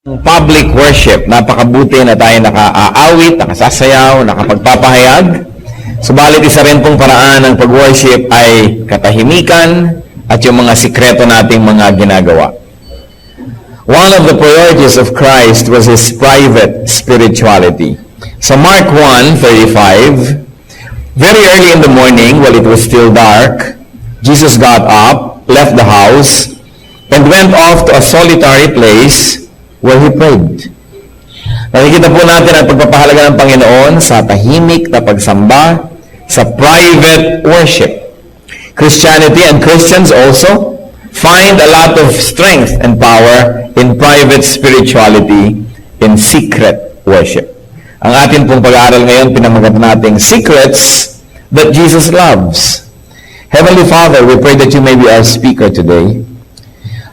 Public worship, napakabuti na tayo nakaaawit, nakasasayaw, nakapagpapahayag. Subalit isa rin pong paraan ng pag-worship ay katahimikan at yung mga sikreto nating mga ginagawa. One of the priorities of Christ was His private spirituality. So Mark 1:35, very early in the morning, while it was still dark, Jesus got up, left the house, and went off to a solitary place where He prayed. Nakikita po natin ang pagpapahalaga ng Panginoon sa tahimik na pagsamba, sa private worship. Christianity and Christians also find a lot of strength and power in private spirituality, in secret worship. Ang atin pong pag-aaral ngayon, pinamagat nating Secrets that Jesus Loves. Heavenly Father, we pray that You may be our speaker today.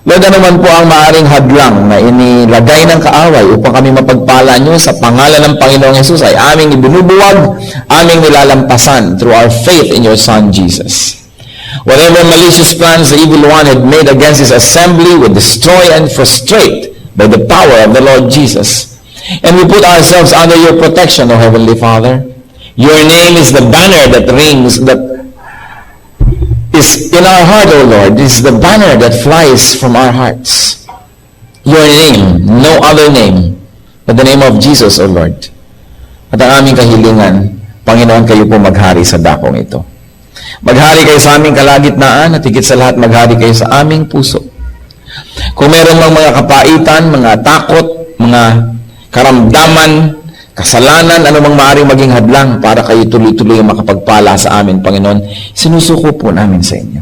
Lord, ano man po ang maaaring hadlang na inilagay ng kaaway upang kami mapagpala Niyo sa pangalan ng Panginoong Hesus ay aming ibinubuwag, aming nilalampasan through our faith in Your Son, Jesus. Whatever malicious plans the evil one had made against His assembly, we destroy and frustrate by the power of the Lord Jesus. And we put ourselves under Your protection, O Heavenly Father. Your name is the banner that rings, that is in our heart, O Lord. This is the banner that flies from our hearts. Your name, no other name but the name of Jesus, O Lord. At ang aming kahilingan, Panginoon, kayo po maghari sa dakong ito. Maghari kayo sa aming kalagitnaan at higit sa lahat maghari kayo sa aming puso. Kung meron mang mga kapaitan, mga takot, mga karamdaman, kasalanan, anumang maaaring maging hadlang para kayo tuloy-tuloy makapagpala sa amin, Panginoon, sinusuko po namin sa inyo.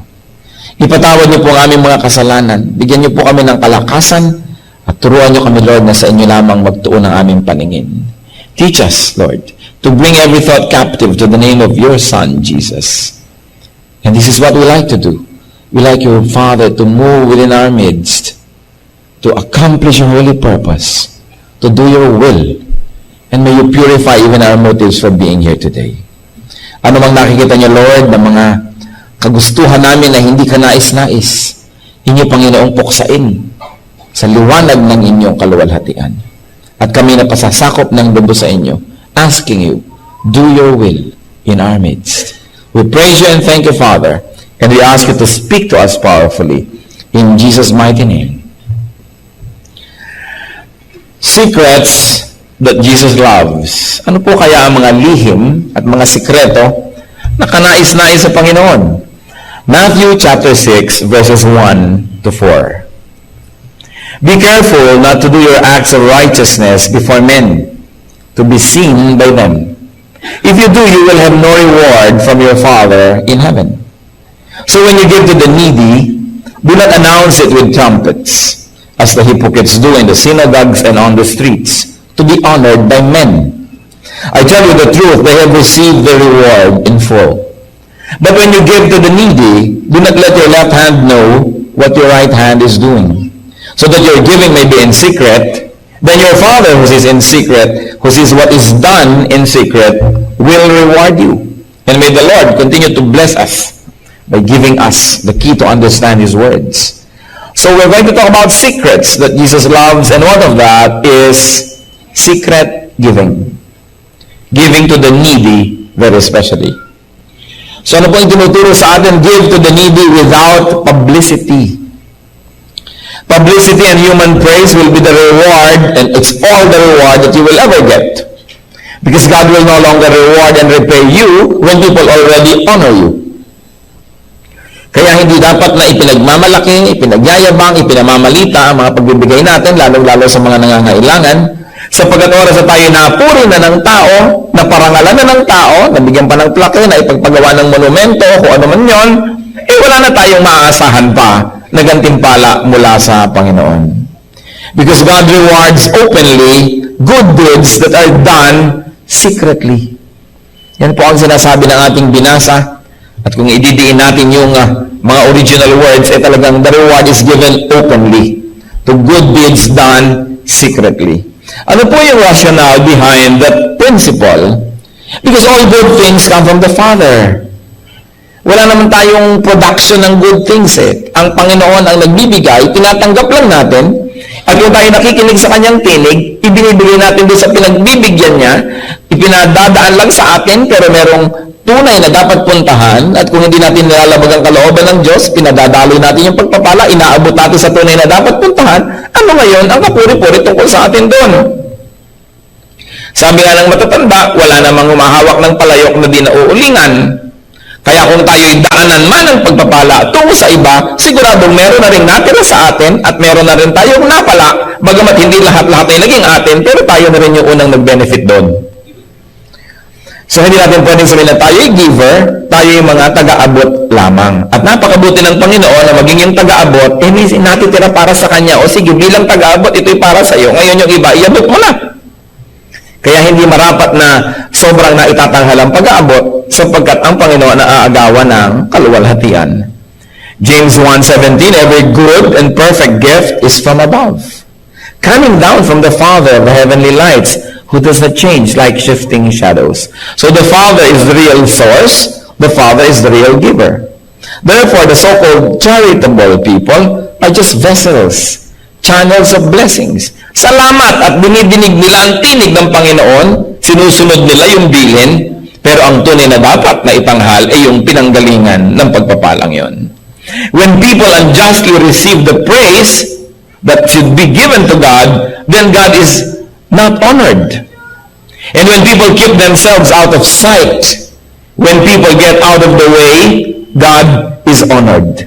Ipatawad niyo po ang aming mga kasalanan. Bigyan niyo po kami ng kalakasan at turuan niyo kami, Lord, na sa inyo lamang magtuon ang aming paningin. Teach us, Lord, to bring every thought captive to the name of Your Son, Jesus. And this is what we like to do. We like Your Father to move within our midst, to accomplish Your holy purpose, to do Your will. And may You purify even our motives for being here today. Ano mang nakikita niyo, Lord, na mga kagustuhan namin na hindi ka nais-nais, inyo, Panginoong, puksain sa liwanag ng inyong kaluwalhatian. At kami na pasasakop ng dugo sa inyo, asking You, do Your will in our midst. We praise You and thank You, Father, and we ask You to speak to us powerfully. In Jesus' mighty name. Secrets that Jesus loves. Ano po kaya ang mga lihim at mga sikreto na kanais-nais sa Panginoon? Matthew chapter 6 verses 1 to 4. Be careful not to do your acts of righteousness before men, to be seen by them. If you do, you will have no reward from your Father in heaven. So when you give to the needy, do not announce it with trumpets, as the hypocrites do in the synagogues and on the streets, to be honored by men. I tell you the truth, they have received their reward in full. But when you give to the needy, do not let your left hand know what your right hand is doing, so that your giving may be in secret. Then your Father who is in secret, who sees what is done in secret, will reward you. And may the Lord continue to bless us by giving us the key to understand His words. So we're going to talk about secrets that Jesus loves, and one of that is secret giving. Giving to the needy, very especially. So ano po yung tinuturo sa atin? Give to the needy without publicity. Publicity and human praise will be the reward, and it's all the reward that you will ever get. Because God will no longer reward and repay you when people already honor you. Kaya hindi dapat na ipinagmamalaki, ipinagyayabang, ipinamamalita ang mga pagbibigay natin, lalong-lalo sa mga nangangailangan, sapagkat oras na tayo napuri na ng tao, naparangalan na ng tao, nabigyan pa ng plake, na ipagpagawa ng monumento, kung ano man yon, wala na tayong maaasahan pa na gantimpala mula sa Panginoon. Because God rewards openly good deeds that are done secretly. Yan po ang sinasabi ng ating binasa. At kung ididiin natin yung mga original words, talagang the reward is given openly to good deeds done secretly. Ano po yung rationale behind that principle? Because all good things come from the Father. Wala naman tayong production ng good things . Ang Panginoon ang nagbibigay, tinatanggap lang natin, At kung tayo nakikinig sa kanyang tinig, ibinibigay natin doon sa pinagbibigyan niya, ipinadadaan lang sa atin, pero merong tunay na dapat puntahan, at kung hindi natin nilalabag ang kalooban ng Diyos, pinadadaloy natin yung pagpapala, inaabot natin sa tunay na dapat puntahan, ano ngayon ang kapuri-puri tungkol sa atin doon? Sabi nga ng matatanda, wala namang humahawak ng palayok na di nauulingan. Kaya kung tayo'y daanan man ng pagpapala tungo sa iba, siguradong meron na rin natira sa atin at meron na rin tayong napala, bagamat hindi lahat-lahat ay naging atin, pero tayo na rin yung unang nag-benefit doon. So hindi natin pwedeng sabihin na tayo'y giver, tayo'y mga taga-abot lamang. At napakabuti ng Panginoon na maging yung taga-abot, hindi natitira para sa Kanya. O sige, bilang taga-abot, ito'y para sa iyo. Ngayon yung iba, iabot mo na. Kaya hindi marapat na sobrang naitatanghal ang pag-aabot sapagkat ang Panginoon naaagawan ng kaluwalhatian. James 1:17, every good and perfect gift is from above, coming down from the Father of the heavenly lights, who does not change like shifting shadows. So the Father is the real source, the Father is the real giver. Therefore, the so-called charitable people are just vessels, channels of blessings. Salamat at dinidinig nila ang tinig ng Panginoon, sinusunod nila yung bilin, pero ang tunay na dapat na itanghal ay yung pinanggalingan ng pagpapalang yon. When people unjustly receive the praise that should be given to God, then God is not honored. And when people keep themselves out of sight, when people get out of the way, God is honored.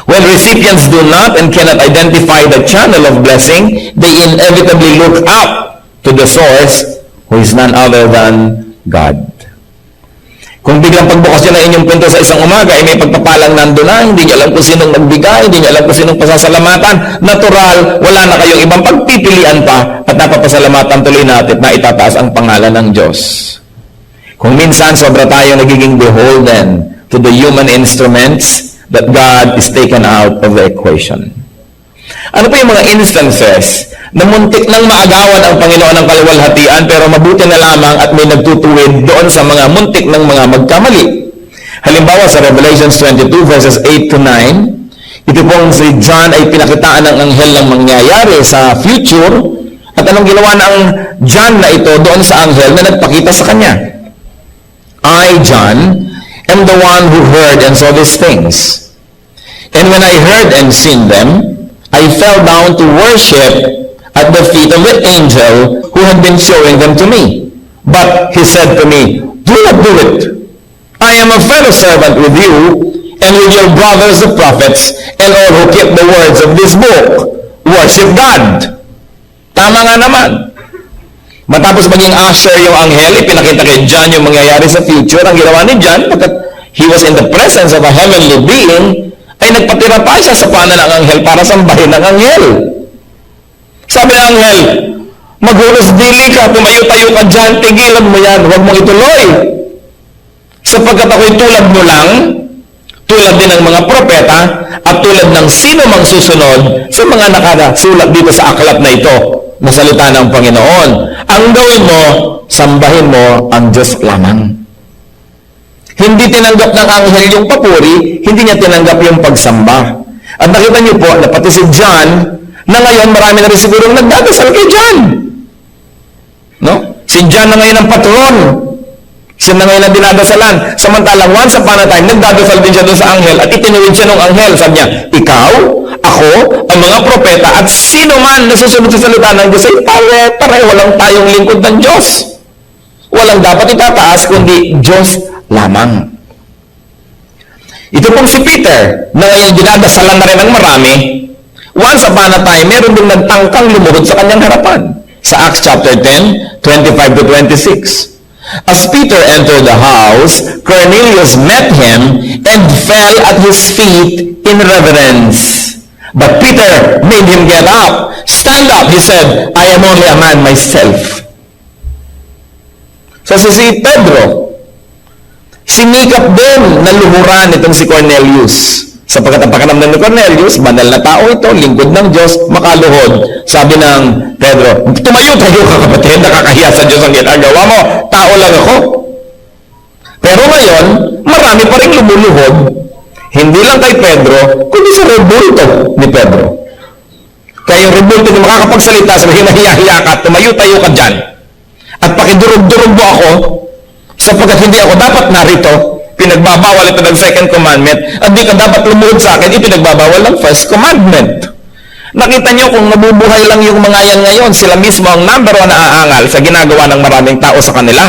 When recipients do not and cannot identify the channel of blessing, they inevitably look up to the source, who is none other than God. Kung biglang pagbukas niya ng inyong pinto sa isang umaga, ay may pagpapalang nandun na, hindi niya alam kung sinong nagbigay, hindi niya alam kung sinong pasasalamatan, natural, wala na kayong ibang pagpipilian pa, at napapasalamatan tuloy natin na itataas ang pangalan ng Diyos. Kung minsan, sobra tayo nagiging beholden to the human instruments, that God is taken out of the equation. Ano pa yung mga instances na muntik nang maagawan ang Panginoon ng kaluwalhatian pero mabuti na lamang at may nagtutuwid doon sa mga muntik ng mga magkamali? Halimbawa sa Revelations 22 verses 8 to 9, ito pong si John ay pinakitaan ng anghel ng mangyayari sa future, at anong ginawa ng John na ito doon sa anghel na nagpakita sa kanya? I, John, am the one who heard and saw these things. And when I heard and seen them, I fell down to worship at the feet of the angel who had been showing them to me. But he said to me, do not do it. I am a fellow servant with you and with your brothers the prophets and all who keep the words of this book. Worship God. Tama nga naman. Matapos maging usher yung anghel, ipinakita kay John yung mangyayari sa future. Ang ginawa ni John, pagkat he was in the presence of a heavenly being, ay nagpatira pa siya sa pana ng anghel para sambahin ng anghel. Sabi ng anghel, maghunos dili ka, tumayo-tayo ka dyan, tigilan mo yan, huwag mong ituloy. Sapagkat ako'y tulad mo lang, tulad din ng mga propeta, at tulad ng sino mang susunod sa mga nakasulat dito sa aklat na ito, na salita ng Panginoon. Ang gawin mo, sambahin mo ang Diyos lamang. Hindi tinanggap ng anghel yung papuri, hindi niya tinanggap yung pagsamba. At nakita niyo po, na pati si John, na ngayon marami na rin sigurong nagdadasal kay John. No? Si John na ngayon ang patron. Siya na ngayon ang dinadasalan. Samantalang once upon a time, nagdadasal din siya doon sa anghel at itinuwid siya ng anghel. Sabi niya, ikaw, ako, ang mga propeta, at sino man na susunod sa salita ng Diyos ay pare-pareho lang tayong lingkod ng Diyos. Walang dapat itataas kundi Diyos lamang. Ito pong si Peter, na ngayon dinadasalan na rin ng marami, once upon a time, meron din nagtangkang lumuhod sa kanyang harapan. Sa Acts chapter 10, 25 to 26. As Peter entered the house, Cornelius met him and fell at his feet in reverence. But Peter made him get up. Stand up, he said, I am only a man myself. So si Pedro, sinikap din na lumuran itong si Cornelius. Sapagkat ang pakiramdam ni Cornelius, banal na tao ito, lingkod ng Diyos, makaluhod. Sabi ng Pedro, tumayo-tayo ka kapatid, nakakahiya sa Diyos ang ginagawa mo. Tao lang ako. Pero ngayon, marami pa rin lumuluhod. Hindi lang kay Pedro, kundi sa rebulto ni Pedro. Kaya yung revolted na makakapagsalita, sabihin mahiya-hiya ka, tumayo-tayo ka dyan. At pakidurog-durog mo ako, sapagkat hindi ako dapat narito, pinagbabawal ito ng second commandment, at di ka dapat lumuhod sa akin, ipinagbabawal ng first commandment. Nakita niyo kung nabubuhay lang yung mga yan ngayon, sila mismo ang number 1 na aangal sa ginagawa ng maraming tao sa kanila.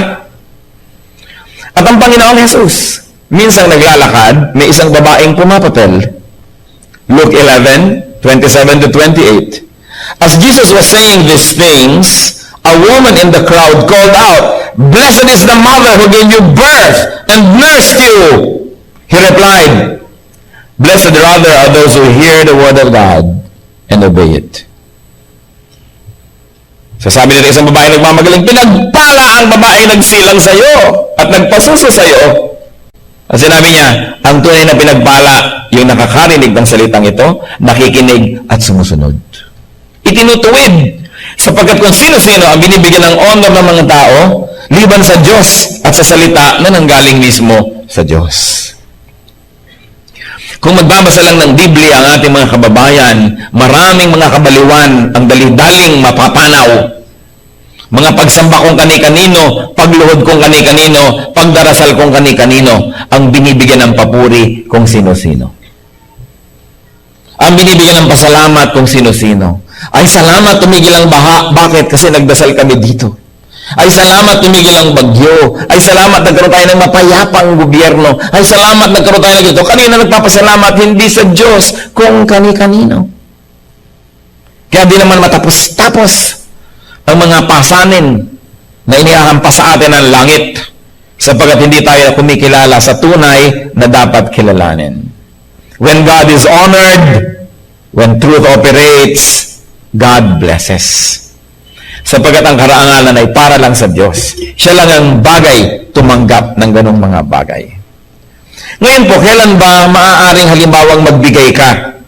At ang Panginoong Jesus, minsan naglalakad, may isang babaeng pumapapel. Luke 11:27-28. As Jesus was saying these things, a woman in the crowd called out, "Blessed is the mother who gave you birth and nursed you." He replied, "Blessed rather are those who hear the word of God and obey it." Sasabi nila isang babae nagmamagaling, pinagpala ang babae nagsilang sa iyo at nagpasuso sa iyo. At sinabi niya, ang tunay na pinagpala, yung nakakarinig ng salitang ito, nakikinig at sumusunod. Itinutuwid, sapagkat kung sino-sino ang binibigyan ng honor ng mga tao, liban sa Diyos at sa salita na nanggaling mismo sa Diyos. Kung magbabasa lang ng Biblia ang ating mga kababayan, maraming mga kabaliwan ang dali-daling mapapanaw. Mga pagsamba kong kani-kanino, pagluhod kong kani-kanino, pagdarasal kong kani-kanino, ang binibigyan ng papuri kung sino-sino. Ang binibigyan ng pasalamat kung sino-sino. Ay, salamat, tumigil ang baha. Bakit? Kasi nagdasal kami dito. Ay, salamat, tumigil ang bagyo. Ay, salamat, nagkaroon tayo ng mapayapang gobyerno. Ay, salamat, nagkaroon tayo ng ganito. Kanina nagpapasalamat, hindi sa Diyos, kung kani-kanino. Kaya di naman matapos-tapos ang mga pasanin na inihahampas sa atin ng langit sapagkat hindi tayo kumikilala sa tunay na dapat kilalanin. When God is honored, when truth operates, God blesses. Sapagkat ang karangalan ay para lang sa Diyos. Siya lang ang bagay tumanggap ng ganong mga bagay. Ngayon po, kailan ba maaaring halimbawang magbigay ka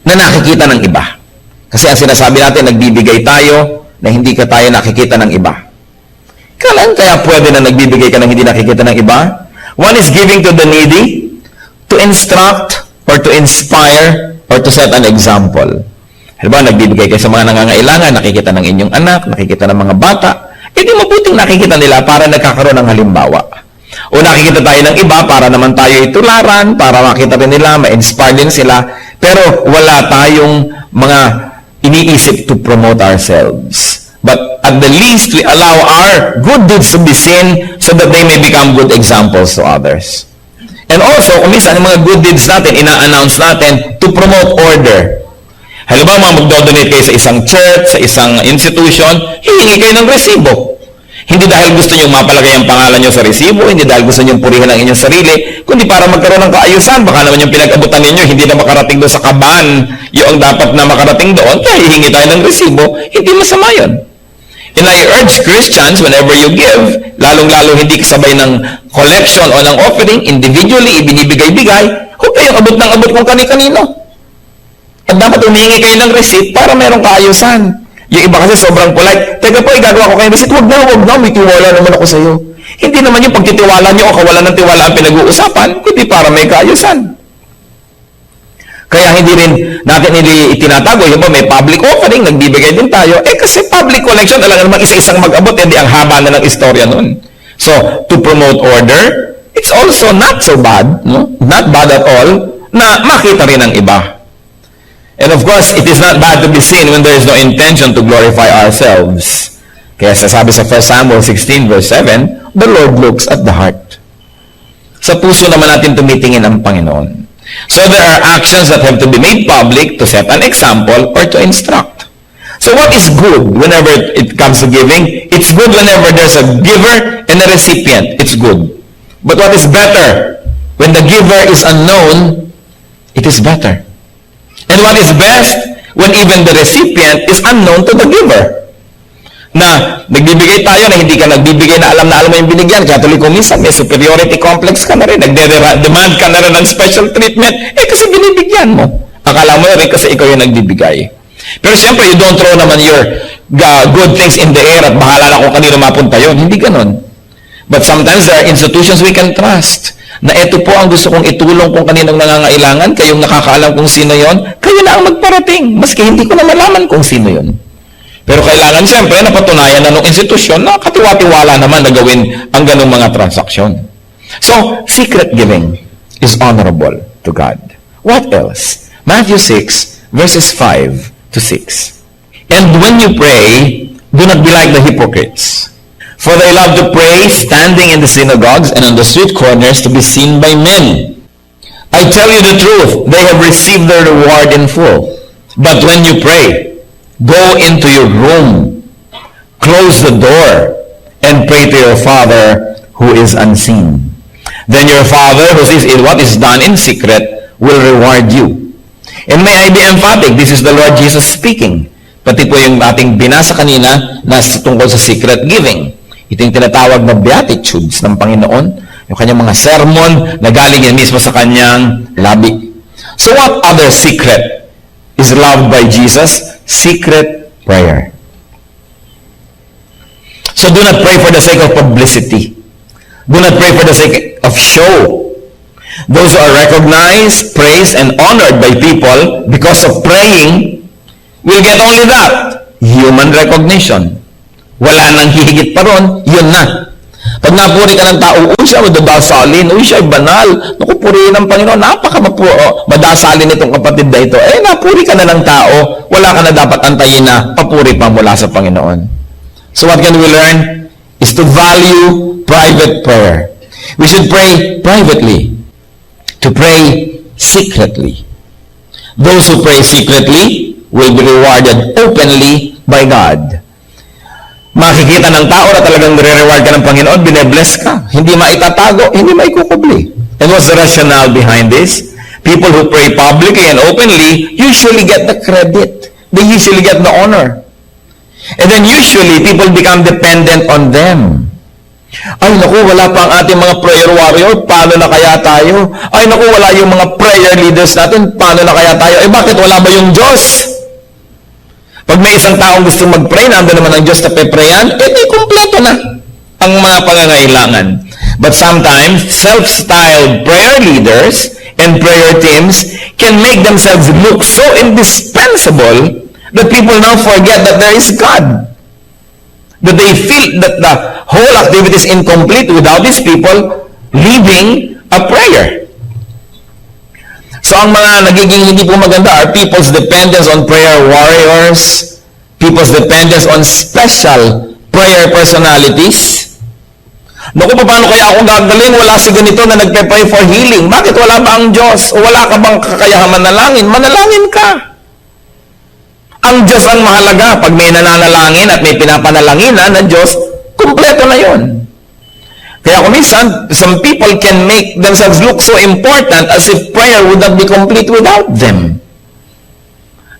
na nakikita ng iba? Kasi ang sinasabi natin, nagbibigay tayo na hindi ka tayo nakikita ng iba. Kailan kaya pwede na nagbibigay ka na hindi nakikita ng iba? One is giving to the needy, to instruct, or to inspire, or to set an example. Halimbawa, nagbibigay kayo sa mga nangangailangan, nakikita ng inyong anak, nakikita ng mga bata, di mabuting nakikita nila para nagkakaroon ng halimbawa. O nakikita tayo ng iba para naman tayo itularan, para makita rin nila, ma-inspire din sila, pero wala tayong mga iniisip to promote ourselves. But at the least, we allow our good deeds to be seen so that they may become good examples to others. And also, kung minsan, yung mga good deeds natin, ina-announce natin to promote order. Halimbawa, magdo-donate kayo sa isang church, sa isang institution, hihingi kayo ng resibo. Hindi dahil gusto nyo mapalagay ang pangalan nyo sa resibo, hindi dahil gusto nyo purihin ang inyong sarili, kundi para magkaroon ng kaayusan. Baka naman yung pinag-abutan ninyo, hindi na makarating doon sa kaban, yung dapat na makarating doon, kaya hihingi tayo ng resibo, hindi masama yun. And I urge Christians, whenever you give, lalong-lalo hindi kasabay ng collection o ng offering, individually, ibinibigay-bigay, huwag kayong abot ng abot kung kani-kanino. At dapat humingi kayo ng receipt para merong kaayusan. Yung iba kasi sobrang polite. Teka po, igagawa ko kayo receipt. Huwag na, may tiwala naman ako sa iyo. Hindi naman yung pagtitiwala nyo o kawalan ng tiwala ang pinag-uusapan, kundi para may kaayusan. Kaya hindi rin natin itinatago. Yung ba, may public offering, nagbibigay din tayo. Kasi public collection, talaga naman isa-isang mag-abot, hindi ang haba na ng istorya nun. So, to promote order, it's also not so bad, no? Not bad at all, na makita rin ng iba. And of course, it is not bad to be seen when there is no intention to glorify ourselves. Kaya sasabi sa 1 Samuel 16 verse 7, the Lord looks at the heart. Sa puso naman natin tumitingin ang Panginoon. So there are actions that have to be made public to set an example or to instruct. So what is good whenever it comes to giving? It's good whenever there's a giver and a recipient. It's good. But what is better? When the giver is unknown, it is better. And what is best? When even the recipient is unknown to the giver. Na nagbibigay tayo na hindi ka nagbibigay na alam mo yung binigyan. Kaya tuloy kung minsan may superiority complex ka na rin. Nagde-demand ka na rin ng special treatment. Kasi binibigyan mo. Akala mo rin kasi ikaw yung nagbibigay. Pero siyempre, you don't throw naman your good things in the air at bahala na kung kanino mapunta yun. Hindi ganon. But sometimes there are institutions we can trust. na ito po ang gusto kong itulong kung kaninong nangangailangan, kayong nakakaalam kung sino yon, kayo na ang magparating, maski hindi ko na malaman kung sino yon. Pero kailangan siyempre napatunayan na ng institusyon na katiwa-tiwala naman na gawin ang ganung mga transaksyon. So, secret giving is honorable to God. What else? Matthew 6, verses 5 to 6. And when you pray, do not be like the hypocrites. For they love to pray standing in the synagogues and on the street corners to be seen by men. I tell you the truth, they have received their reward in full. But when you pray, go into your room, close the door, and pray to your Father who is unseen. Then your Father who sees in what is done in secret will reward you. And may I be emphatic, this is the Lord Jesus speaking. Pati po yung ating binasa kanina na tungkol sa secret giving. Ito yung tinatawag na beatitudes ng Panginoon, yung kanyang mga sermon na galing yan mismo sa kanyang labi. So what other secret is loved by Jesus? Secret prayer. So do not pray for the sake of publicity. Do not pray for the sake of show. Those who are recognized, praised, and honored by people because of praying will get only that, human recognition. Wala nang hihigit pa ron, yun na. Pag napuri ka ng tao, uy siya madasalin, uy siya banal, naku, purihin ng Panginoon, madasalin itong kapatid na ito. Napuri ka na ng tao, wala ka na dapat antayin na papuri pa mula sa Panginoon. So what can we learn? Is to value private prayer. We should pray privately, to pray secretly. Those who pray secretly will be rewarded openly by God. Makikita ng tao na talagang nire-reward ka ng Panginoon, bine-bless ka. Hindi maitatago, hindi maikukubli. And what's the rationale behind this? People who pray publicly and openly usually get the credit. They usually get the honor. And then usually, people become dependent on them. Ay, naku, wala pa ang ating mga prayer warrior, paano na kaya tayo? Ay, naku, wala yung mga prayer leaders natin, paano na kaya tayo? Bakit wala ba yung Diyos? Pag may isang taong gusto mag-pray, nandun naman ang Diyos na pe-prayan, di kumpleto na ang mga pangangailangan. But sometimes, self-styled prayer leaders and prayer teams can make themselves look so indispensable that people now forget that there is God. That they feel that the whole activity is incomplete without these people leading a prayer. So ang mga nagiging hindi po maganda are people's dependence on prayer warriors, people's dependence on special prayer personalities. Naku, paano kaya ako gagaling? Wala si ganito na nagpe-pray for healing. Bakit wala ba ang Diyos? O wala ka bang kakayahan manalangin? Manalangin ka. Ang Diyos ang mahalaga. Pag may nananalangin at may pinapanalangin ng Diyos, kumpleto na yon. Kaya kung minsan, some people can make themselves look so important as if prayer would not be complete without them.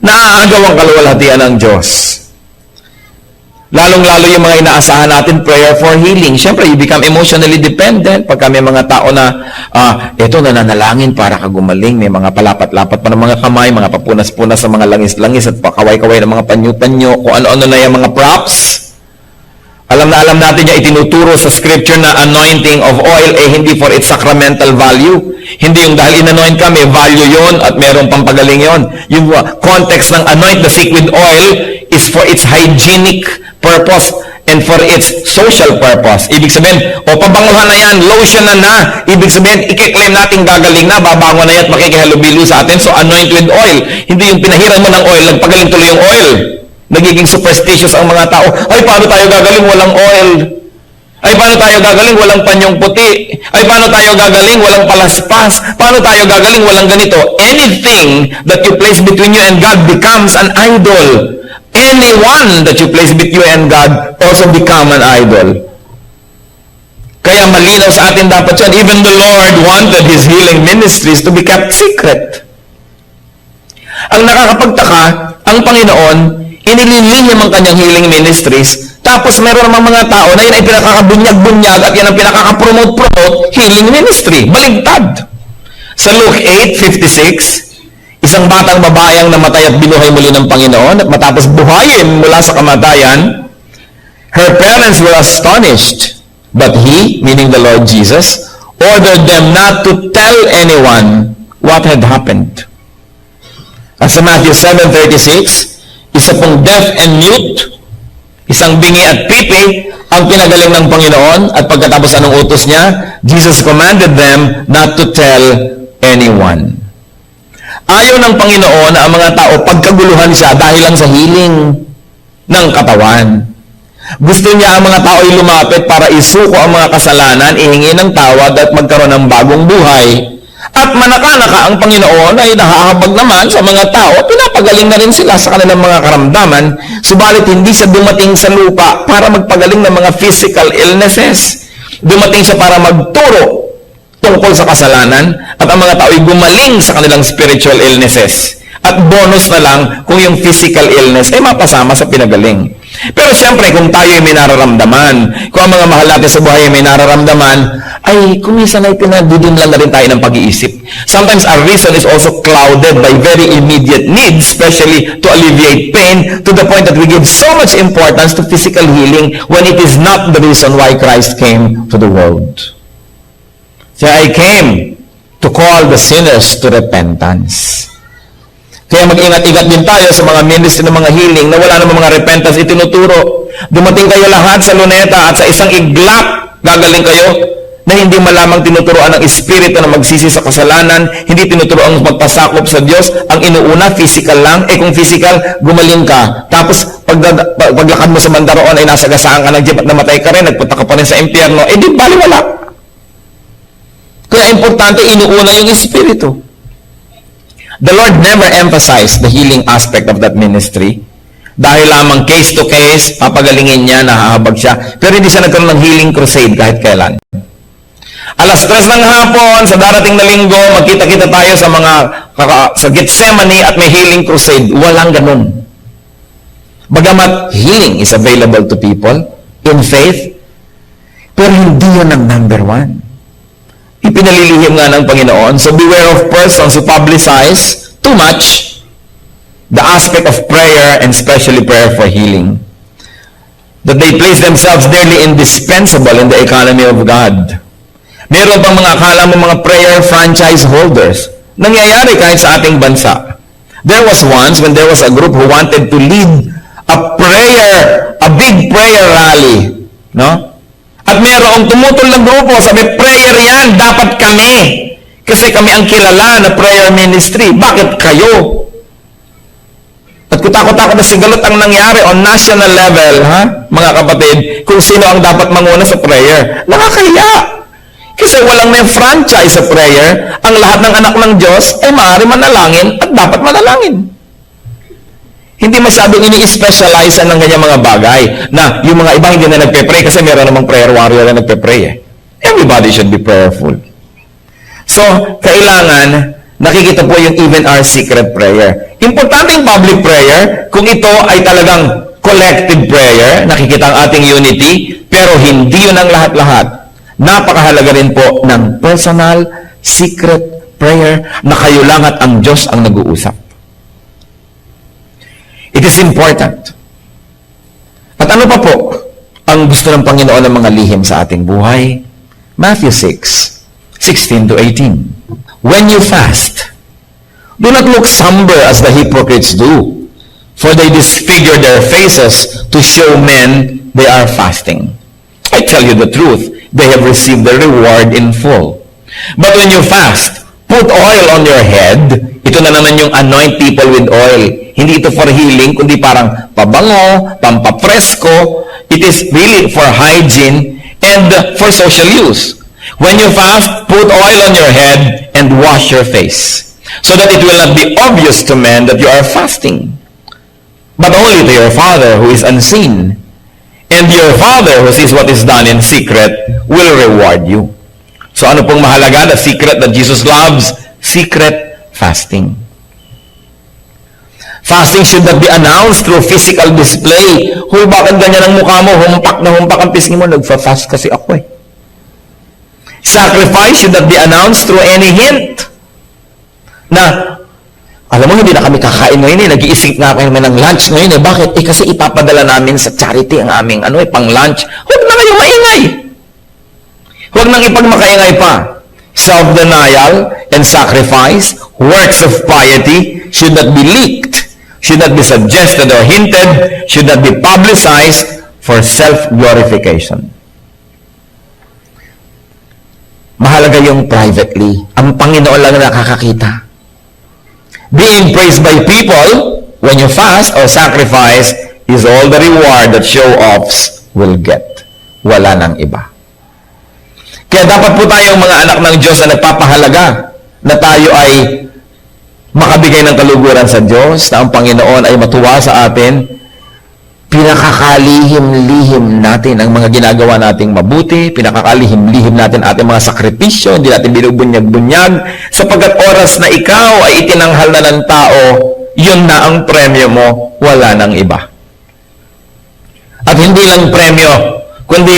Naaagaw ang kaluwalhatian ng Diyos. Lalong-lalo yung mga inaasahan natin, prayer for healing. Siyempre, you become emotionally dependent. Pagka may mga tao na, eto, nananalangin para ka gumaling. May mga palapat-lapat pa ng mga kamay, mga papunas-punas sa mga langis-langis at pakaway-kaway ng mga panyo-panyo, kung ano-ano na yung mga props. Alam natin niya, itinuturo sa scripture na anointing of oil, hindi for its sacramental value. Hindi yung dahil in-anoint ka, may value yon at mayroong pampagaling yon. Yung context ng anoint the sick with oil is for its hygienic purpose and for its social purpose. Ibig sabihin, pabanguhan na yan, lotion na. Ibig sabihin, i-claim natin gagaling na, babango na yan at makikihalubilo sa atin. So, anoint with oil. Hindi yung pinahiran mo ng oil, nagpagaling tuloy yung oil. Nagiging superstitious ang mga tao. Ay, paano tayo gagaling? Walang oil. Ay, paano tayo gagaling? Walang panyong puti. Ay, paano tayo gagaling? Walang palaspas. Paano tayo gagaling? Walang ganito. Anything that you place between you and God becomes an idol. Anyone that you place between you and God also become an idol. Kaya malinaw sa atin dapat yan. Even the Lord wanted His healing ministries to be kept secret. Ang nakakapagtaka, ang Panginoon, inililihim ang kanyang healing ministries, tapos meron namang mga tao na yun ay pinakakabunyag-bunyag at yan ang pinakakapromote-promote healing ministry. Baligtad. Sa Luke 8:56, isang batang babayang namatay at binuhay muli ng Panginoon at matapos buhayin mula sa kamatayan, her parents were astonished. But He, meaning the Lord Jesus, ordered them not to tell anyone what had happened. At sa Matthew 7:36, isa pong deaf and mute, isang bingi at pipi, ang pinagaling ng Panginoon, at pagkatapos anong utos niya? Jesus commanded them not to tell anyone. Ayaw ng Panginoon na ang mga tao pagkaguluhan siya dahil lang sa healing ng katawan. Gusto niya ang mga tao ay lumapit para isuko ang mga kasalanan, ihingi ng tawad at magkaroon ng bagong buhay. At manaka-naka ang Panginoon ay nahahabag naman sa mga tao, pinapagaling na rin sila sa kanilang mga karamdaman, subalit hindi siya dumating sa lupa para magpagaling ng mga physical illnesses. Dumating siya para magturo tungkol sa kasalanan at ang mga tao ay gumaling sa kanilang spiritual illnesses. At bonus na lang kung yung physical illness ay mapasama sa pinagaling. Pero siyempre, kung tayo ay may nararamdaman, kung ang mga mahal natin sa buhay ay may nararamdaman, ay kuminsan ay pinagdidinlan na rin tayo ng pag-iisip. Sometimes our reason is also clouded by very immediate needs, especially to alleviate pain, to the point that we give so much importance to physical healing when it is not the reason why Christ came to the world. So I came to call the sinners to repentance. Kaya mag-ingat-ingat din tayo sa mga ministry ng mga healing na wala namang mga repentance itinuturo. Dumating kayo lahat sa luneta at sa isang iglap, gagaling kayo na hindi malamang tinuturoan ng Espiritu na magsisi sa kasalanan, hindi tinuturo ang magpasakop sa Diyos. Ang inuuna, physical lang. Kung physical, gumaling ka. Tapos, paglakad mo sa bandaroon ay nasagasaan ka ng jeep at namatay ka rin, nagpunta ka pa rin sa impyerno, di baliwala. Kaya importante, inuuna yung Espiritu. The Lord never emphasized the healing aspect of that ministry. Dahil lamang case to case, papagalingin niya, nahahabag siya. Pero hindi siya nagkaroon ng healing crusade kahit kailan. Alas 3 ng hapon, sa darating na linggo, magkita-kita tayo sa Gethsemane at may healing crusade. Walang ganun. Bagamat healing is available to people in faith, pero hindi yun ang number one. Ipinalilihim nga ng Panginoon. So beware of persons who publicize too much the aspect of prayer and especially prayer for healing. That they place themselves nearly indispensable in the economy of God. Meron pang mga akala mo mga prayer franchise holders. Nangyayari kahit sa ating bansa. There was once when there was a group who wanted to lead a big prayer rally. No? At mayroong tumutol ng grupo, sabi, prayer yan, dapat kami. Kasi kami ang kilala na prayer ministry. Bakit kayo? At kutakot-takot na sigalot ang nangyari on national level, mga kapatid, kung sino ang dapat manguna sa prayer. Nakakahiya. Kasi walang may franchise sa prayer, ang lahat ng anak ng Diyos ay maaari manalangin at dapat manalangin. Hindi masyadong ini-specialize ng ganyan mga bagay na yung mga iba hindi na nagpe-pray kasi meron namang prayer warrior na nagpe-pray. Everybody should be prayerful. So, kailangan nakikita po yung even our secret prayer. Importante yung public prayer kung ito ay talagang collective prayer, nakikita ang ating unity, pero hindi yun ang lahat-lahat. Napakahalaga rin po ng personal, secret prayer na kayo lang at ang Diyos ang nag-uusap. It is important. At ano pa po ang gusto ng Panginoon ng mga lihim sa ating buhay? Matthew 6:16 to 18. When you fast, do not look somber as the hypocrites do, for they disfigure their faces to show men they are fasting. I tell you the truth, they have received their reward in full. But when you fast, put oil on your head. Ito na naman yung anoint people with oil. Hindi ito for healing, kundi parang pabango, pampapresko. It is really for hygiene and for social use. When you fast, put oil on your head and wash your face, so that it will not be obvious to men that you are fasting, but only to your Father who is unseen. And your Father who sees what is done in secret will reward you. So ano pong mahalaga? The secret that Jesus loves? Secret fasting. Fasting should not be announced through physical display. Huy, bakit ganyan ang mukha mo? Humpak na humpak ang pisngi mo. Nagfa-fast kasi ako eh. Sacrifice should not be announced through any hint. Na, alam mo, hindi na kami kakain ngayon eh. Nag-iisip na kami ng lunch ngayon eh. Bakit? Kasi ipapadala namin sa charity ang aming pang lunch. Huwag na kayo maingay. Huwag nang ipagmakaingay pa. Self-denial and sacrifice, works of piety, should not be leaked, should not be suggested or hinted, should not be publicized for self-glorification. Mahalaga yung privately. Ang Panginoon lang nakakakita. Being praised by people when you fast or sacrifice is all the reward that show-offs will get. Wala nang iba. Kaya dapat po tayong mga anak ng Diyos na nagpapahalaga na tayo ay makabigay ng kaluguran sa Diyos, na ang Panginoon ay matuwa sa atin. Pinakakalihim-lihim natin ang mga ginagawa nating mabuti, pinakakalihim-lihim natin ating mga sakripisyo, hindi natin binubunyag-bunyag, sapagkat oras na ikaw ay itinanghal na ng tao, yun na ang premyo mo, wala nang iba. At hindi lang premyo, kundi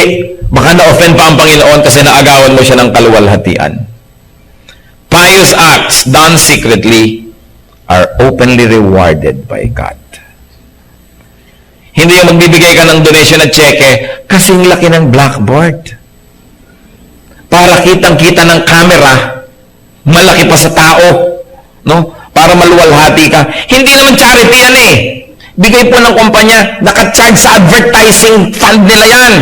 baka na-offend pa ang Panginoon kasi naagawan mo siya ng kaluwalhatian. Pious acts done secretly are openly rewarded by God. Hindi yung magbibigay ka ng donation at cheque kasing laki ng blackboard. Para kitang-kita ng camera, malaki pa sa tao, no? Para maluwalhati ka. Hindi naman charity yan eh. Bigay po ng kumpanya, naka-charge sa advertising fund nila yan.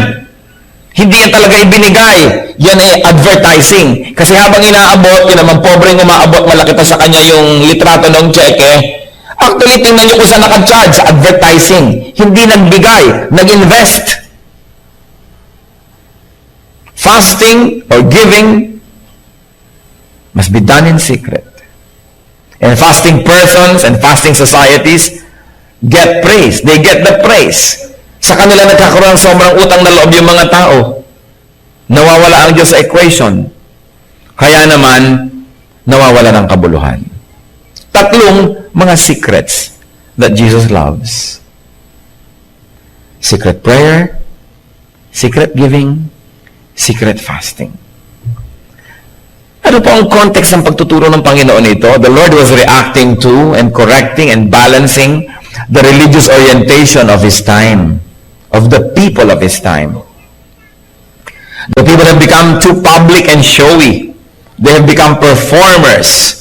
Hindi yan talaga ibinigay. Yan ay advertising. Kasi habang inaabot, yun naman pobreng umaabot, malaki pa sa kanya yung litrato ng cheque. Actually, tingnan nyo kung saan naka-charge, advertising. Hindi nagbigay, nag-invest. Fasting or giving must be done in secret. And fasting persons and fasting societies get praise. They get the praise. Sa kanila nagkakaroon ng sobrang utang na loob yung mga tao. Nawawala ang Diyos sa equation. Kaya naman, nawawala ng kabuluhan. Tatlong mga secrets that Jesus loves. Secret prayer, secret giving, secret fasting. Ano po ang context ng pagtuturo ng Panginoon ito? The Lord was reacting to and correcting and balancing the religious orientation of His time, of the people of His time. The people have become too public and showy. They have become performers.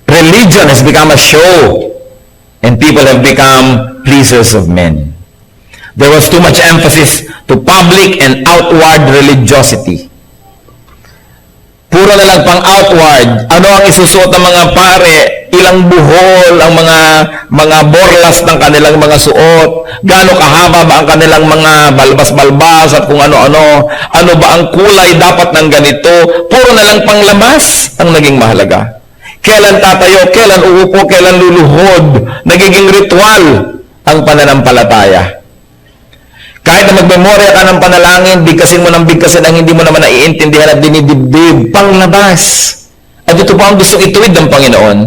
Religion has become a show, and people have become pleasers of men. There was too much emphasis to public and outward religiosity. Puro na lang pang outward. Ano ang isusuot ng mga pare? Ilang buhol ang mga borlas ng kanilang mga suot? Gaano kahaba ba ang kanilang mga balbas-balbas at kung ano-ano? Ano ba ang kulay dapat ng ganito? Puro na lang pang labas ang naging mahalaga. Kailan tatayo, kailan uupo, kailan luluhod. Nagiging ritual ang pananampalataya. Kahit na magmemorya ka ng panalangin, bigkasin mo ng bigkasin ang hindi mo naman naiintindihan at dinidibdib. Panglabas. At ito pa ang gusto ituwid ng Panginoon.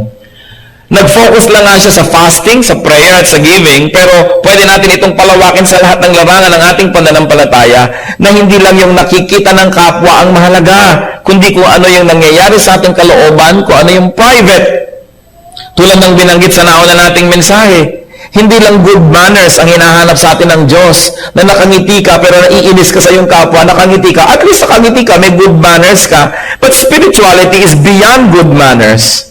Nag-focus lang nga siya sa fasting, sa prayer at sa giving, pero pwede natin itong palawakin sa lahat ng larangan ng ating pananampalataya na hindi lang yung nakikita ng kapwa ang mahalaga, kundi kung ano yung nangyayari sa ating kalooban, kung ano yung private. Tulad ng binanggit sa nauna nating mensahe, hindi lang good manners ang hinahanap sa atin ng Diyos, na nakangiti ka pero naiinis ka sa iyong kapwa, nakangiti ka, at least nakangiti ka, may good manners ka. But spirituality is beyond good manners.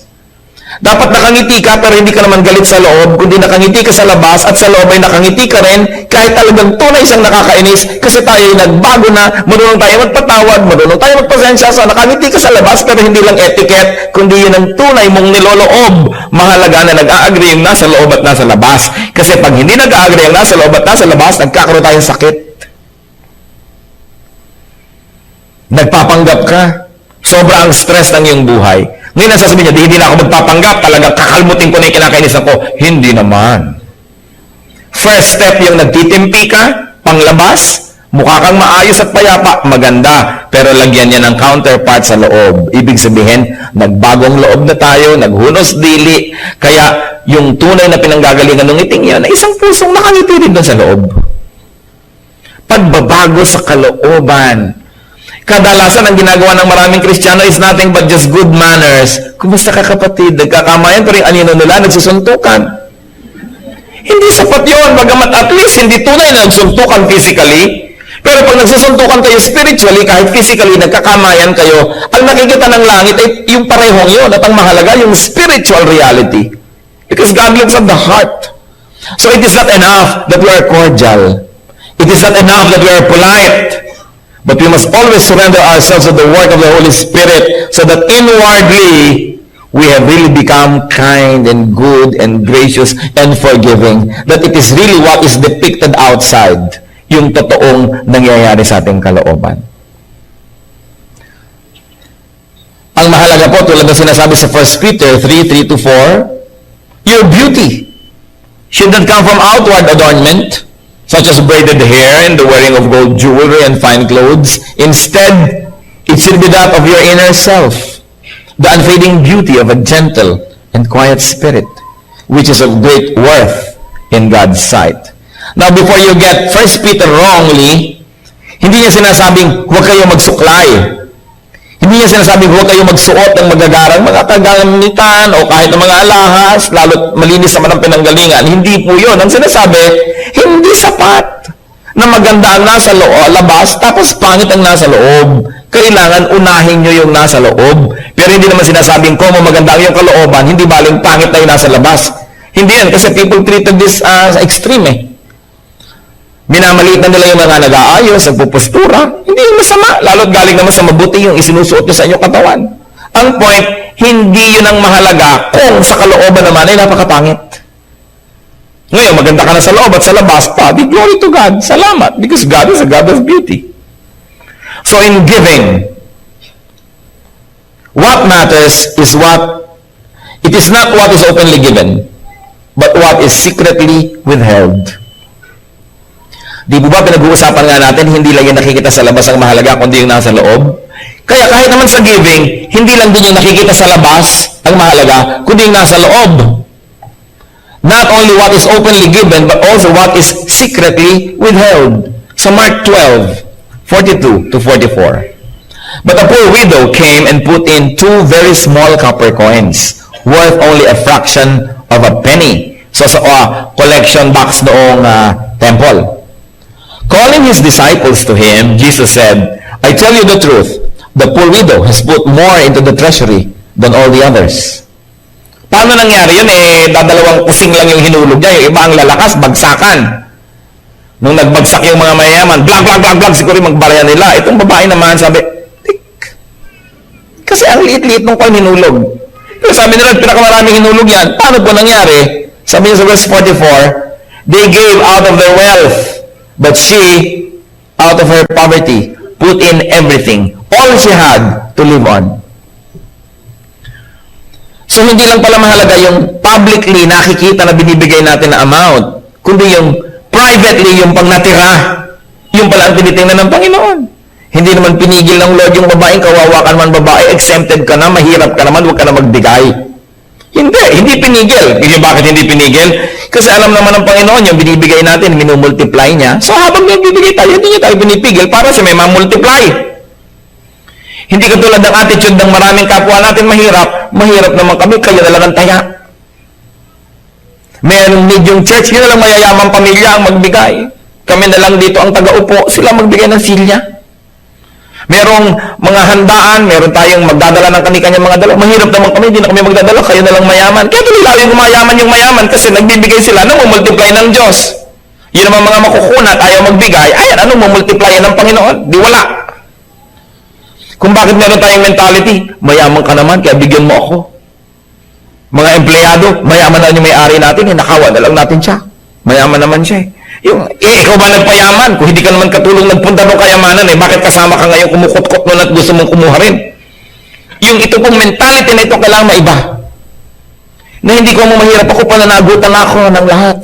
Dapat nakangiti ka pero hindi ka naman galit sa loob, kundi nakangiti ka sa labas at sa loob ay nakangiti ka rin kahit talagang tunay siyang nakakainis kasi tayo ay nagbago na, marunong tayo magpatawad, marunong tayo magpasensya, so nakangiti ka sa labas pero hindi lang etiquette, kundi yun ang tunay mong niloloob. Mahalaga na nag-a-agree yung nasa loob at nasa labas. Kasi pag hindi nag-a-agree yung nasa loob at nasa labas, nagkakaroon tayong sakit. Nagpapanggap ka. Sobra ang stress ng iyong buhay. Ngayon nasasabihin niya, hindi na ako magpapanggap, talagang kakalmutin ko na yung kinakainisan ko. Hindi naman. First step yung nagtitimpi ka, panglabas, mukha kang maayos at payapa, maganda. Pero lagyan niya ng counterpart sa loob. Ibig sabihin, nagbagong loob na tayo, naghunos dili, kaya yung tunay na pinanggagalingan ng ngiting yan, na isang pusong nakangiti rin doon sa loob. Pagbabago sa kalooban. Kadalasan ang ginagawa ng maraming Kristiyano is nothing but just good manners. Kumusta ka kapatid? Nagkakamayan pero yung anino nila, nagsusuntukan. Hindi sapat yun, bagamat at least hindi tunay na nagsuntukan physically. Pero pag nagsusuntukan kayo spiritually, kahit physically, nagkakamayan kayo, ang nakikita ng langit ay yung parehong yun. At ang mahalaga, yung spiritual reality. Because God looks at the heart. So it is not enough that we are cordial. It is not enough that we are polite. But we must always surrender ourselves to the work of the Holy Spirit so that inwardly, we have really become kind and good and gracious and forgiving. That it is really what is depicted outside, yung totoong nangyayari sa ating kalooban. Ang mahalaga po, tulad ng sinasabi sa 1 Peter 3:3-4, your beauty should not come from outward adornment, such as braided hair and the wearing of gold jewelry and fine clothes. Instead, it should be that of your inner self, the unfading beauty of a gentle and quiet spirit, which is of great worth in God's sight. Now, before you get 1 Peter wrongly, hindi niya sinasabing huwag kayo magsuklay. Hindi niya sinasabing huwag kayo magsuot ng magagarang mga kagamitan o kahit ng mga alahas, lalo't malinis naman ang pinanggalingan. Hindi po yun. Ang sinasabi, hindi sapat na maganda ang nasa labas, tapos pangit ang nasa loob. Kailangan unahin nyo yung nasa loob. Pero hindi naman sinasabing kung maganda ang yung kalooban, hindi baling pangit na yung nasa labas. Hindi yan, kasi people treated this as extreme eh. Minamaliit na nila yung mga nag-aayos, nagpupustura. Hindi yung masama. Lalo't galing naman sa mabuti yung isinusuot nyo sa inyong katawan. Ang point, hindi yun ang mahalaga kung sa kalooban naman ay napakapangit. Ngayon, maganda ka na sa loob at sa labas pa, di glory to God. Salamat. Because God is a God of beauty. So in giving, what matters is it is not what is openly given, but what is secretly withheld. Di ba pinag-uusapan nga natin, hindi lang yung nakikita sa labas ang mahalaga, kundi yung nasa loob? Kaya kahit naman sa giving, hindi lang din yung nakikita sa labas ang mahalaga, kundi yung nasa loob. Not only what is openly given, but also what is secretly withheld. Sa Mark 12:42-44. But a poor widow came and put in 2 very small copper coins, worth only a fraction of a penny. So sa collection box noong temple. Calling his disciples to him, Jesus said, I tell you the truth, the poor widow has put more into the treasury than all the others. Paano nangyari yun? Dadalawang kusing lang yung hinulog niya, yung iba ang lalakas, bagsakan. Nung nagbagsak yung mga mayayaman, blag, siguro magbalayan nila. Itong babae naman, sabi, tik. Kasi ang liit-liit nung kung hinulog. Pero sabi nila, pinakamaraming hinulog yan. Paano po nangyari? Sabi niya sa verse 44, they gave out of their wealth, but she, out of her poverty, put in everything, all she had to live on. So, hindi lang pala mahalaga yung publicly nakikita na binibigay natin na amount, kundi yung privately, yung pang natira, yung pala ang tinitingnan ng Panginoon. Hindi naman pinigil ng Lord yung babaeng, kawawa ka naman babae, exempted ka na, mahirap ka naman, huwag ka na magbigay. Hindi pinigil. Bakit hindi pinigil? Kasi alam naman ng Panginoon, yung binibigay natin, minumultiply niya. So habang nagbibigay tayo, hindi niya tayo binipigil para sa may mamultiply. Hindi katulad ng attitude ng maraming kapwa natin mahirap naman kami, kayo na lang ang taya. Mayroong medium church, yun na lang mayayamang pamilya ang magbigay. Kami na lang dito ang taga-upo, sila magbigay ng silya. Merong mga handaan, meron tayong magdadala ng kani-kanyang mga dala. Mahirap naman kami, hindi na kami magdadala, kayo na lang mayaman. Kaya tuloy lalo yung mayaman kasi nagbibigay sila, anong multiply ng Diyos? Yun naman mga makukunat, ayaw magbigay, ayan, anong multiply ng Panginoon? Di wala. Kung bakit meron tayong mentality, mayaman ka naman, kaya bigyan mo ako. Mga empleyado, mayaman na yung may-ari natin, nakawa na lang natin siya. Mayaman naman siya ikaw ba nagpayaman? Kung hindi ka naman katulong nagpunta ng kayamanan, bakit kasama ka ngayon kumukot-kot nun at gusto mong kumuha rin? Yung ito pong mentality na ito kailangan maiba. Na hindi ko mo mahirap ako, pananagutan ako ng lahat.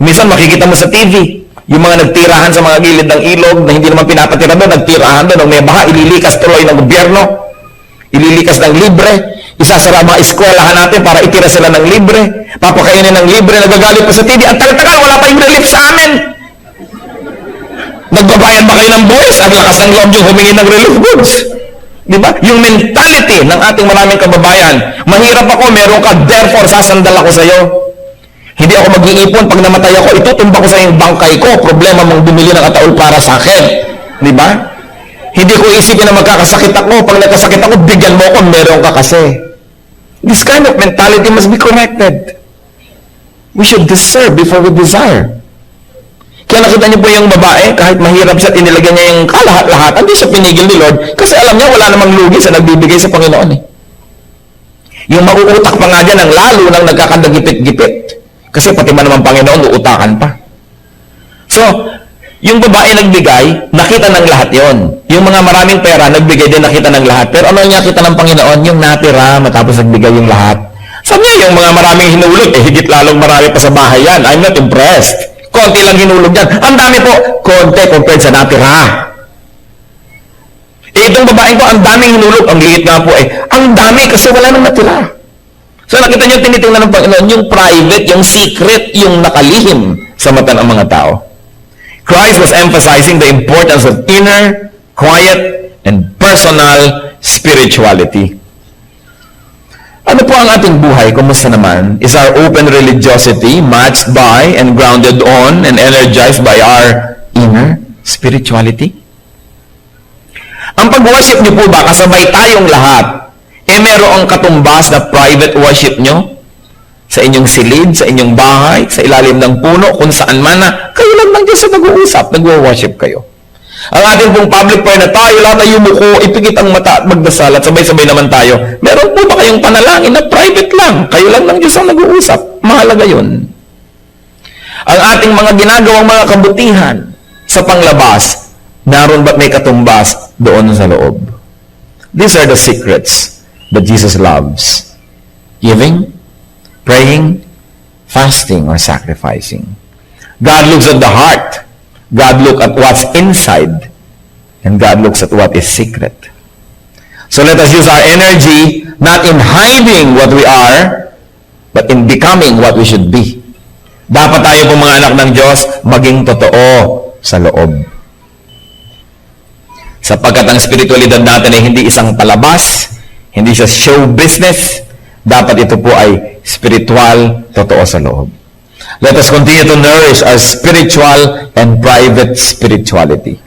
Minsan makikita mo sa TV, yung mga nagtirahan sa mga gilid ng ilog na hindi naman pinapatira doon, nagtirahan doon, may baha, ililikas tuloy ng gobyerno, ililikas ng libre, isasara mga eskwelahan natin para itira sila ng libre, papakainin ng libre, nagagalit pa sa TV, ang tagal-tagal, wala pa yung relief sa amin. Nagbabayad ba kayo ng buwis? Ang lakas ng loob yung humingi ng relief goods. Di ba? Yung mentality ng ating maraming kababayan, mahirap ako, meron ka, therefore sasandal ako sa'yo. Hindi ako mag-iipon. Pag namatay ako, itutumba ko sa yung bangkay ko. Problema mong bumili ng ataol para sa akin. Di ba? Hindi ko isipin na magkakasakit ako. Pag nagkasakit ako, bigyan mo ako, meron ka kasi. This kind of mentality must be corrected. We should deserve before we desire. Kaya nakita niyo po yung babae, kahit mahirap siya, inilagyan niya yung kalahat-lahat. Hindi siya pinigil ni Lord kasi alam niya wala namang lugi sa nagbibigay sa Panginoon eh. Yung mauutak pa nga dyan ang lalo nang nagkakadagipit-gipit. Kasi pati man naman Panginoon, uutakan pa. So, yung babae nagbigay, nakita ng lahat yon. Yung mga maraming pera, nagbigay din, nakita ng lahat. Pero ano niya kita ng Panginoon? Yung natira, matapos nagbigay yung lahat. Sabi niya, yung mga maraming hinulog, higit lalong marami pa sa bahay yan. I'm not impressed. Konti lang hinulog yan. Ang dami po, konti compared sa natira. Itong babae ko, ang daming hinulog. Ang liit nga po ang dami kasi wala nang natira. So nakita niyo, tinitingnan ng Panginoon, yung private, yung secret, yung nakalihim sa mata ng mga tao. Christ was emphasizing the importance of inner, quiet, and personal spirituality. Ano po ang ating buhay? Kumusta naman? Is our open religiosity matched by and grounded on and energized by our inner spirituality? Ang pag-worship niyo po ba, kasabay tayong lahat, merong katumbas na private worship nyo? Sa inyong silid, sa inyong bahay, sa ilalim ng puno, kung saan man na, kayo lang ng Diyos sa nag-uusap, nag-worship kayo. Ang ating pong public prayer na tayo, lahat ay yumuko, ipikit ang mata at magdasal at sabay-sabay naman tayo. Meron po ba kayong panalangin na private lang? Kayo lang ng Diyos ang nag-uusap. Mahalaga yun. Ang ating mga ginagawang mga kabutihan sa panglabas, naroon ba't may katumbas doon sa loob? These are the secrets that Jesus loves. Giving, praying, fasting, or sacrificing. God looks at the heart. God looks at what's inside. And God looks at what is secret. So let us use our energy not in hiding what we are, but in becoming what we should be. Dapat tayo po mga anak ng Diyos maging totoo sa loob. Sapagkat ang spiritualidad natin ay hindi isang palabas, hindi siya show business, dapat ito po ay spiritual, totoo sa loob. Let us continue to nourish our spiritual and private spirituality.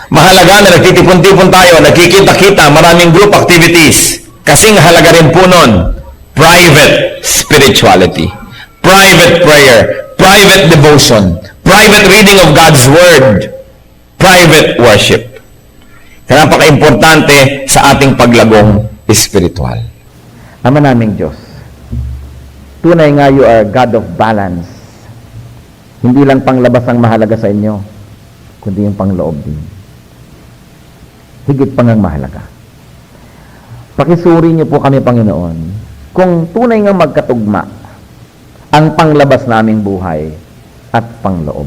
Mahalaga na nagtitipon-tipon tayo, nagkikita-kita, maraming group activities. Kasing halaga rin po nun, private spirituality, private prayer, private devotion, private reading of God's Word, private worship. Kaya napaka-importante sa ating paglagong spiritual. Ama naming Diyos, tunay nga you are God of balance. Hindi lang panglabas ang mahalaga sa inyo, kundi yung pangloob din. Higit pang ang mahalaga. Pakisuri niyo po kami, Panginoon, kung tunay nga magkatugma ang panglabas naming buhay at pangloob.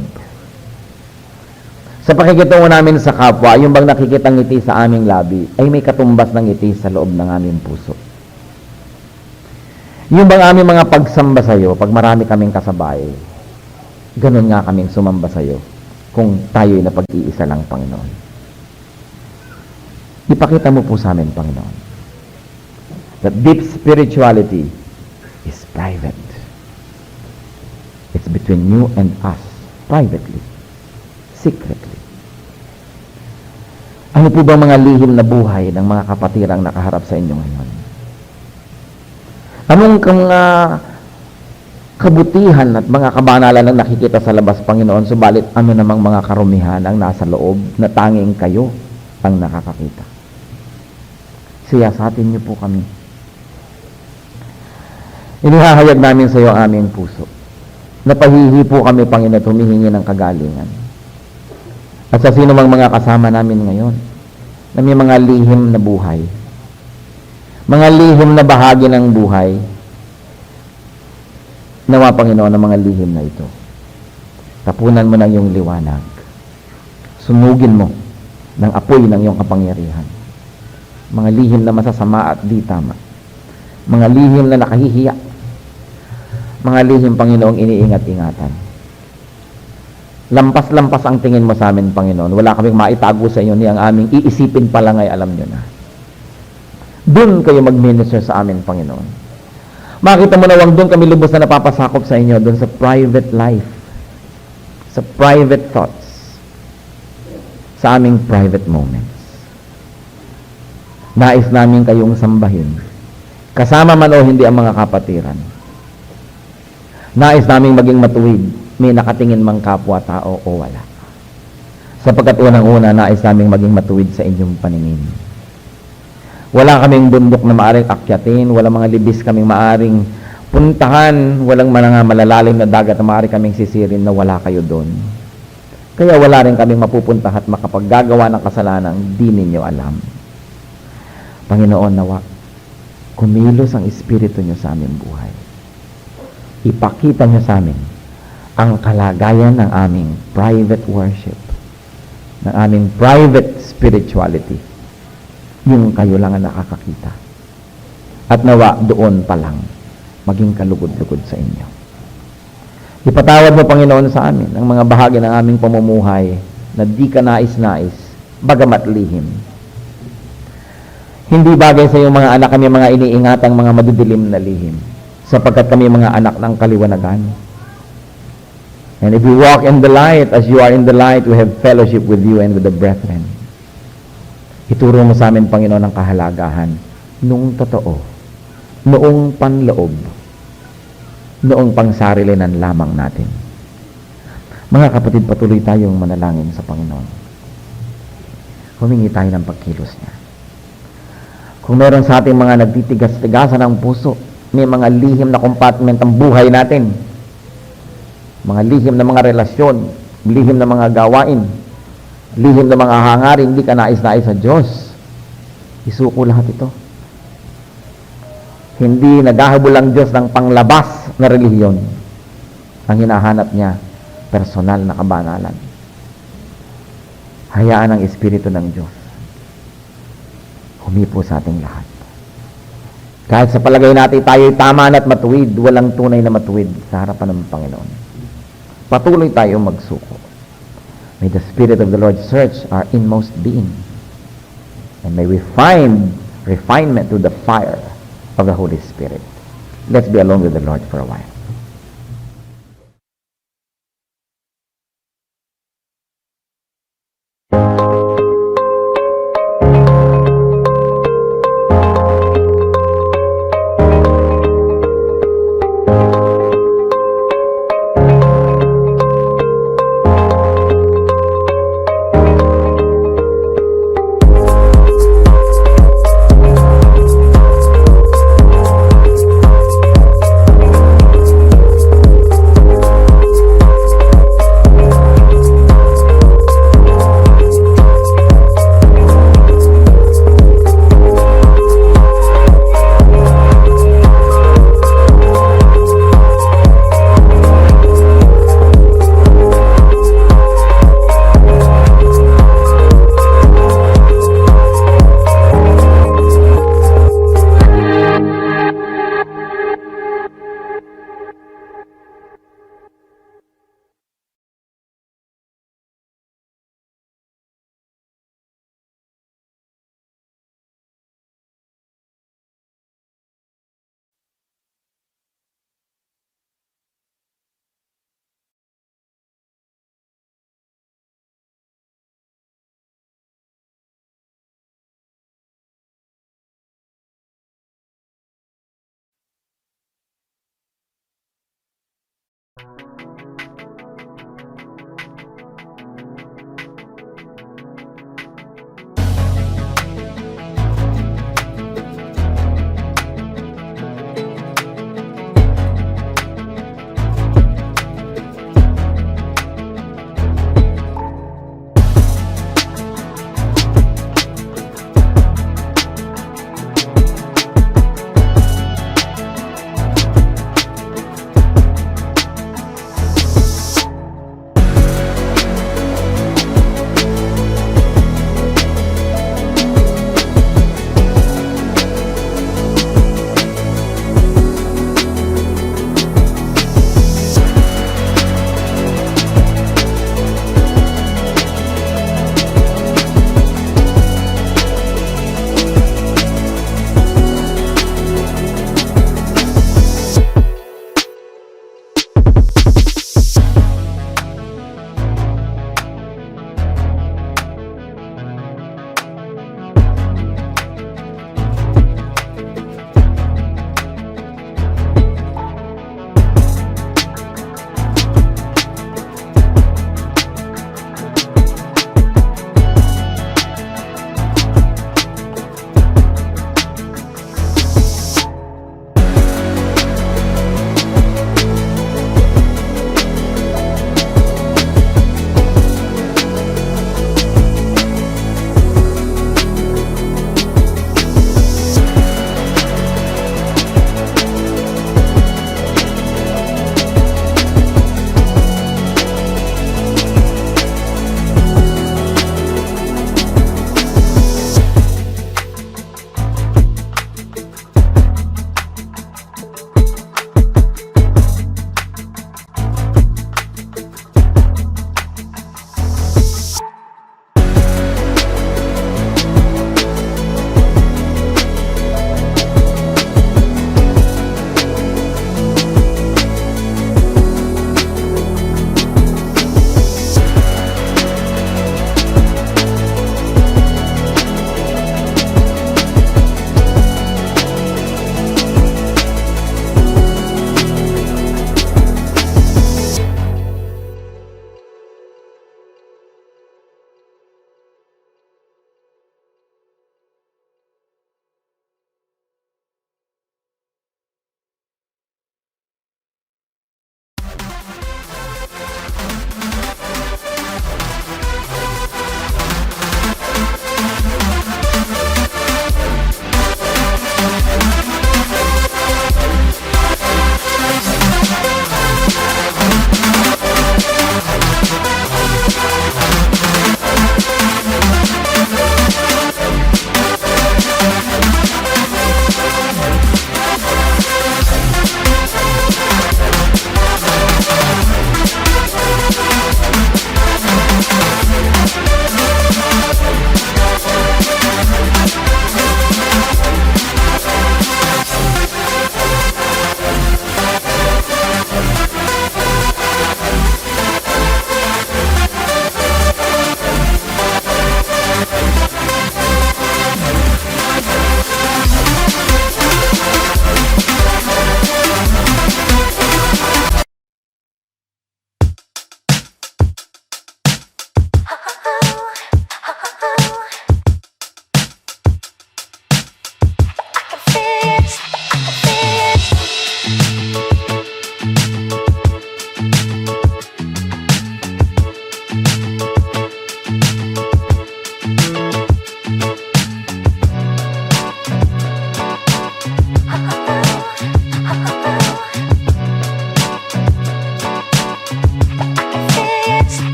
Sa pakikitungo namin sa kapwa, yung bang nakikitang ngiti sa aming labi, ay may katumbas ng ngiti sa loob ng aming puso. Yung bang aming mga pagsamba sa iyo, pag marami kaming kasabay, ganun nga kaming sumamba sa iyo kung tayo'y napag-iisa lang, Panginoon. Ipakita mo po sa amin, Panginoon, that deep spirituality is private. It's between you and us, privately, secretly. Ano po ba mga lihim na buhay ng mga kapatirang nakaharap sa inyo ngayon? Anong kabutihan at mga kabanalan ang nakikita sa labas, Panginoon, subalit ano namang mga karumihan ang nasa loob na tanging kayo ang nakakakita? Siyasatin niyo po kami. Inihahayag namin sa iyo ang aming puso. Napahihi po kami, Panginoon, humihingi ng kagalingan. At sa sino mang mga kasama namin ngayon, na may mga lihim na buhay, mga lihim na bahagi ng buhay, nawa, Panginoon, ang mga lihim na ito. Tapunan mo ng iyong liwanag. Sunugin mo ng apoy ng iyong kapangyarihan. Mga lihim na masasama at di tama. Mga lihim na nakahihiya. Mga lihim, Panginoong, iniingat-ingatan. Lampas-lampas ang tingin mo sa amin, Panginoon. Wala kaming maitago sa inyo ni ang aming iisipin pa lang ay alam nyo na. Doon kayo mag-minister sa amin, Panginoon. Makita mo na wag doon kami lubos na napapasakop sa inyo, doon sa private life, sa private thoughts, sa aming private moments. Nais namin kayong sambahin, kasama man o hindi ang mga kapatiran. Nais namin maging matuwid, may nakatingin mang kapwa-tao o wala. Sapagkat unang-una, nais namin maging matuwid sa inyong paningin. Wala kaming bundok na maaring akyatin, walang mga libis kaming maaring puntahan, walang mga malalalim na dagat na maaring kaming sisirin na wala kayo doon. Kaya wala rin kaming mapupunta at makapaggagawa ng kasalanan di ninyo alam. Panginoon, nawa, kumilos ang Espiritu nyo sa aming buhay. Ipakita nyo sa amin ang kalagayan ng aming private worship, ng aming private spirituality. Yung kayo lang ang nakakakita. At nawa, doon pa lang, maging kalugod-lugod sa inyo. Ipatawad mo, Panginoon, sa amin ang mga bahagi ng aming pamumuhay na di ka nais-nais, bagamat lihim. Hindi bagay sa iyong mga anak kami mga iniingatang mga madudilim na lihim, sapagkat kami mga anak ng kaliwanagan. And if we walk in the light, as you are in the light, we have fellowship with you and with the brethren. Ituro mo sa amin, Panginoon, ang kahalagahan noong totoo, noong panloob, noong pangsarilinan lamang natin. Mga kapatid, patuloy tayong manalangin sa Panginoon. Humingi tayo ng pagkilos niya. Kung meron sa ating mga nagtitigas-tigasan ng puso, may mga lihim na compartment ang buhay natin, mga lihim na mga relasyon, lihim na mga gawain, lihim na mga hangarin, hindi ka nais-nais sa Diyos, isuko lahat ito. Hindi naghahabol ang Diyos ng panglabas na relihiyon. Ang hinahanap niya, personal na kabanalan. Hayaan ang Espiritu ng Diyos humipo sa ating lahat. Kahit sa palagay natin tayo'y tama at matuwid, walang tunay na matuwid sa harapan ng Panginoon. Patuloy tayong magsuko. May the Spirit of the Lord search our inmost being. And may we find refinement through the fire of the Holy Spirit. Let's be alone with the Lord for a while.